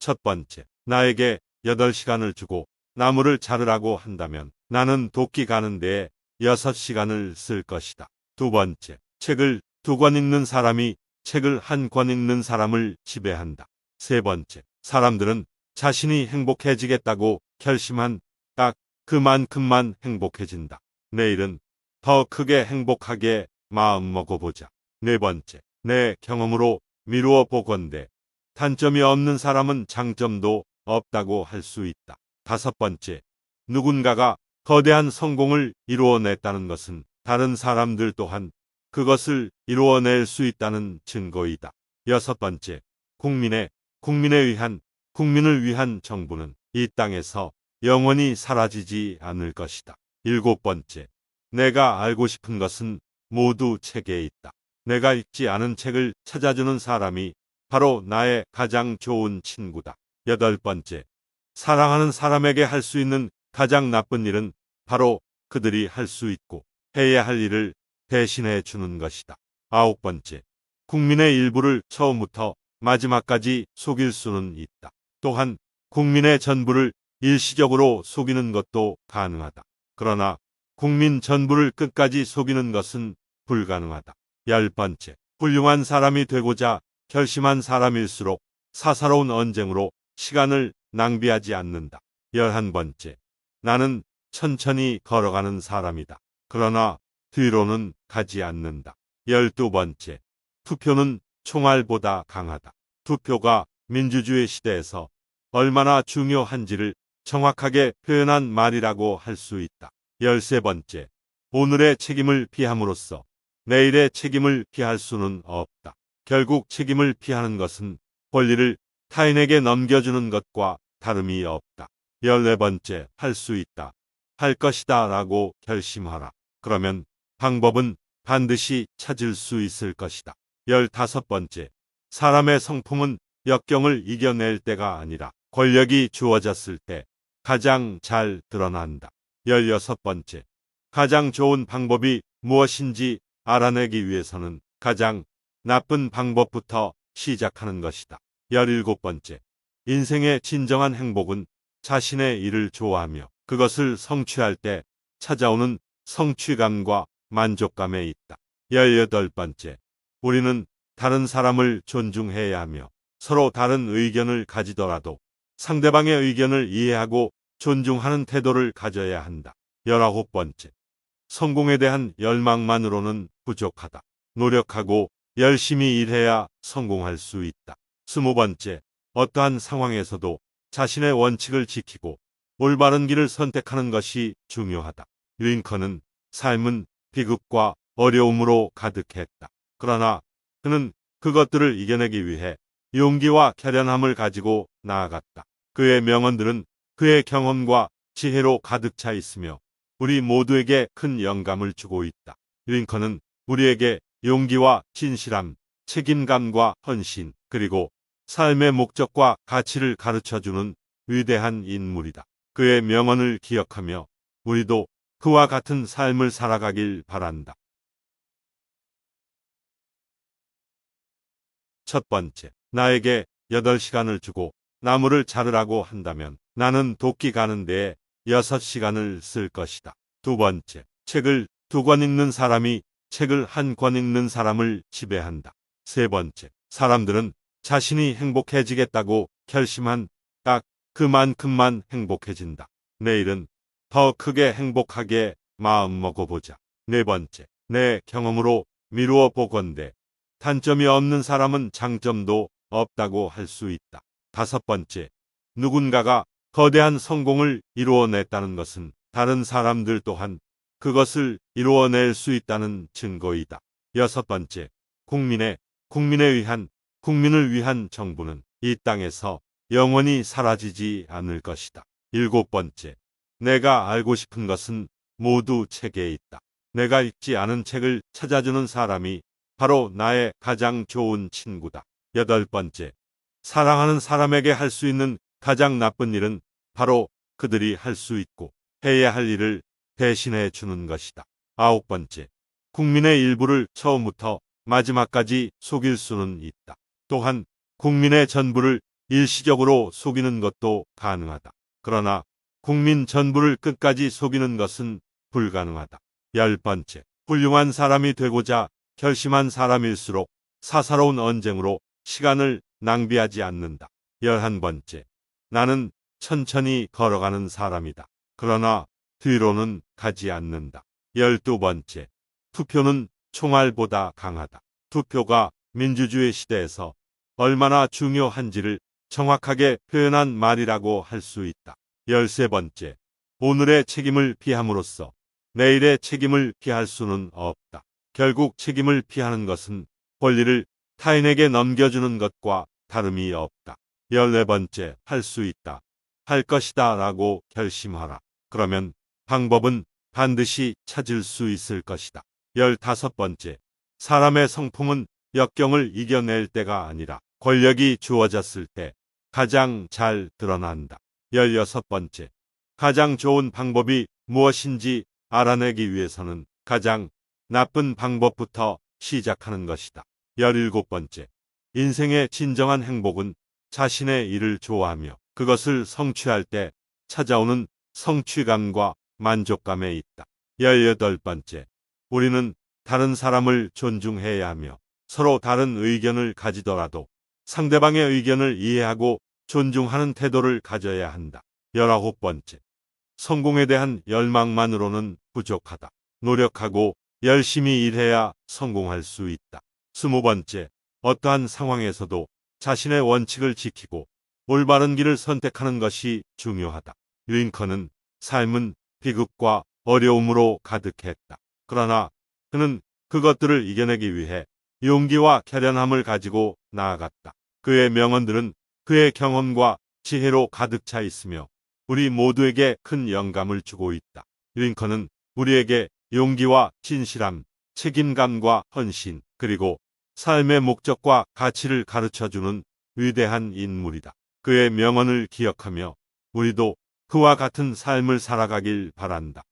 첫 번째, 나에게 8시간을 주고 나무를 자르라고 한다면 나는 도끼 가는 데에 6시간을 쓸 것이다. 두 번째, 책을 2권 읽는 사람이 책을 1권 읽는 사람을 지배한다. 세 번째, 사람들은 자신이 행복해지겠다고 결심한 딱 그만큼만 행복해진다. 내일은 더 크게 행복하게 마음 먹어보자. 네 번째, 내 경험으로 미루어 보건대 단점이 없는 사람은 장점도 없다고 할 수 있다. 다섯 번째, 누군가가 거대한 성공을 이루어냈다는 것은 다른 사람들 또한 그것을 이루어낼 수 있다는 증거이다. 여섯 번째, 국민을 위한 정부는 이 땅에서 영원히 사라지지 않을 것이다. 일곱 번째, 내가 알고 싶은 것은 모두 책에 있다. 내가 읽지 않은 책을 찾아주는 사람이 바로 나의 가장 좋은 친구다. 여덟 번째, 사랑하는 사람에게 할 수 있는 가장 나쁜 일은 바로 그들이 할 수 있고 해야 할 일을 대신해 주는 것이다. 아홉 번째, 국민의 일부를 처음부터 마지막까지 속일 수는 있다. 또한 국민의 전부를 일시적으로 속이는 것도 가능하다. 그러나 국민 전부를 끝까지 속이는 것은 불가능하다. 열 번째, 훌륭한 사람이 되고자 결심한 사람일수록 사사로운 언쟁으로 시간을 낭비하지 않는다. 11번째, 나는 천천히 걸어가는 사람이다. 그러나 뒤로는 가지 않는다. 12번째, 투표는 총알보다 강하다. 투표가 민주주의 시대에서 얼마나 중요한지를 정확하게 표현한 말이라고 할 수 있다. 13번째, 오늘의 책임을 피함으로써 내일의 책임을 피할 수는 없다. 결국 책임을 피하는 것은 권리를 타인에게 넘겨주는 것과 다름이 없다. 14번째, 할 수 있다. 할 것이다 라고 결심하라. 그러면 방법은 반드시 찾을 수 있을 것이다. 15번째, 사람의 성품은 역경을 이겨낼 때가 아니라 권력이 주어졌을 때 가장 잘 드러난다. 16번째, 가장 좋은 방법이 무엇인지 알아내기 위해서는 가장 나쁜 방법부터 시작하는 것이다. 17번째, 인생의 진정한 행복은 자신의 일을 좋아하며 그것을 성취할 때 찾아오는 성취감과 만족감에 있다. 18번째, 우리는 다른 사람을 존중해야 하며 서로 다른 의견을 가지더라도 상대방의 의견을 이해하고 존중하는 태도를 가져야 한다. 19번째, 성공에 대한 열망만으로는 부족하다. 노력하고 열심히 일해야 성공할 수 있다. 20번째, 어떠한 상황에서도 자신의 원칙을 지키고 올바른 길을 선택하는 것이 중요하다. 링컨은 삶은 비극과 어려움으로 가득했다. 그러나 그는 그것들을 이겨내기 위해 용기와 결연함을 가지고 나아갔다. 그의 명언들은 그의 경험과 지혜로 가득 차 있으며 우리 모두에게 큰 영감을 주고 있다. 링컨은 우리에게 용기와 진실함, 책임감과 헌신, 그리고 삶의 목적과 가치를 가르쳐주는 위대한 인물이다. 그의 명언을 기억하며 우리도 그와 같은 삶을 살아가길 바란다. 첫 번째, 나에게 8시간을 주고 나무를 자르라고 한다면 나는 도끼 가는 데에 6시간을 쓸 것이다. 두 번째, 책을 2권 읽는 사람이 책을 1권 읽는 사람을 지배한다. 세 번째, 사람들은 자신이 행복해지겠다고 결심한 딱 그만큼만 행복해진다. 내일은 더 크게 행복하게 마음 먹어보자. 네 번째, 내 경험으로 미루어 보건대 단점이 없는 사람은 장점도 없다고 할 수 있다. 다섯 번째, 누군가가 거대한 성공을 이루어냈다는 것은 다른 사람들 또한 그것을 이루어낼 수 있다는 증거이다. 여섯 번째, 국민을 위한 정부는 이 땅에서 영원히 사라지지 않을 것이다. 일곱 번째, 내가 알고 싶은 것은 모두 책에 있다. 내가 읽지 않은 책을 찾아주는 사람이 바로 나의 가장 좋은 친구다. 여덟 번째, 사랑하는 사람에게 할 수 있는 가장 나쁜 일은 바로 그들이 할 수 있고 해야 할 일을 대신해 주는 것이다. 아홉 번째, 국민의 일부를 처음부터 마지막까지 속일 수는 있다. 또한 국민의 전부를 일시적으로 속이는 것도 가능하다. 그러나 국민 전부를 끝까지 속이는 것은 불가능하다. 10번째, 훌륭한 사람이 되고자 결심한 사람일수록 사사로운 언쟁으로 시간을 낭비하지 않는다. 11번째, 나는 천천히 걸어가는 사람이다. 그러나 뒤로는 가지 않는다. 12번째, 투표는 총알보다 강하다. 투표가 민주주의 시대에서 얼마나 중요한지를 정확하게 표현한 말이라고 할 수 있다. 13번째, 오늘의 책임을 피함으로써 내일의 책임을 피할 수는 없다. 결국 책임을 피하는 것은 권리를 타인에게 넘겨주는 것과 다름이 없다. 14번째, 할 수 있다. 할 것이다 라고 결심하라. 그러면 방법은 반드시 찾을 수 있을 것이다. 15번째, 사람의 성품은 역경을 이겨낼 때가 아니라 권력이 주어졌을 때 가장 잘 드러난다. 16번째, 가장 좋은 방법이 무엇인지 알아내기 위해서는 가장 나쁜 방법부터 시작하는 것이다. 17번째, 인생의 진정한 행복은 자신의 일을 좋아하며 그것을 성취할 때 찾아오는 성취감과 만족감에 있다. 18번째, 우리는 다른 사람을 존중해야 하며 서로 다른 의견을 가지더라도 상대방의 의견을 이해하고 존중하는 태도를 가져야 한다. 19번째, 성공에 대한 열망만으로는 부족하다. 노력하고 열심히 일해야 성공할 수 있다. 20번째, 어떠한 상황에서도 자신의 원칙을 지키고 올바른 길을 선택하는 것이 중요하다. 링컨은 삶은 비극과 어려움으로 가득했다. 그러나 그는 그것들을 이겨내기 위해 용기와 결연함을 가지고 나아갔다. 그의 명언들은 그의 경험과 지혜로 가득 차 있으며 우리 모두에게 큰 영감을 주고 있다. 링컨은 우리에게 용기와 진실함, 책임감과 헌신, 그리고 삶의 목적과 가치를 가르쳐주는 위대한 인물이다. 그의 명언을 기억하며 우리도 그와 같은 삶을 살아가길 바란다.